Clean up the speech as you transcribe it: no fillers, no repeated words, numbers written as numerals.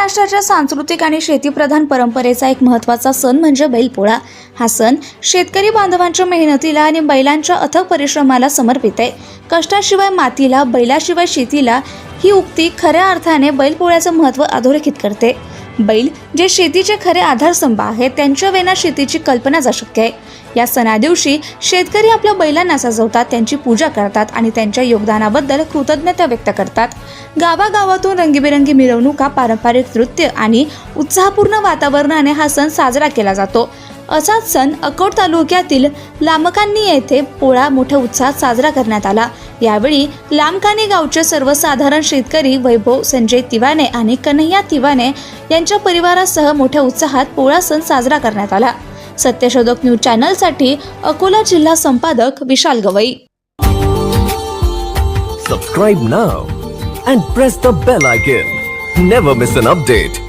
महाराष्ट्राच्या सांस्कृतिक आणि शेतीप्रधान परंपरेचा एक महत्त्वाचा सण म्हणजे बैलपोळा। हा सण शेतकरी बांधवांच्या मेहनतीला आणि बैलांच्या अथक परिश्रमाला समर्पित आहे। कष्टाशिवाय मातीला, बैलाशिवाय शेतीला ही उक्ती खऱ्या अर्थाने बैलपोळ्याचं महत्त्व अधोरेखित करते। बैल जे शेतीचे खरे आधारस्तंभ आहेत, त्यांच्या विना शेतीची कल्पनाच अशक्य आहे। या सणादिवशी शेतकरी आपल्या बैलांना सजवतात, त्यांची पूजा करतात आणि त्यांच्या योगदानाबद्दल कृतज्ञता व्यक्त करतात। गावागावातून रंगीबेरंगी मिरवणुका, पारंपरिक नृत्य आणि उत्साहपूर्ण वातावरणाने हा सण साजरा केला जातो। असाच सण अकोट तालुक्यातील लामकानी येथे पोळा मोठ्या उत्साहात साजरा करण्यात आला। यावेळी लामकानी गावचे सर्वसाधारण शेतकरी वैभव संजय तिवाने आणि कन्हैया तिवाने यांच्या परिवारासह मोठ्या उत्साहात पोळा सण साजरा करण्यात आला। सत्यशोधक न्यूज चॅनलसाठी अकोला जिल्हा संपादक विशाल Gavai. Subscribe now and press the bell icon. Never miss an update.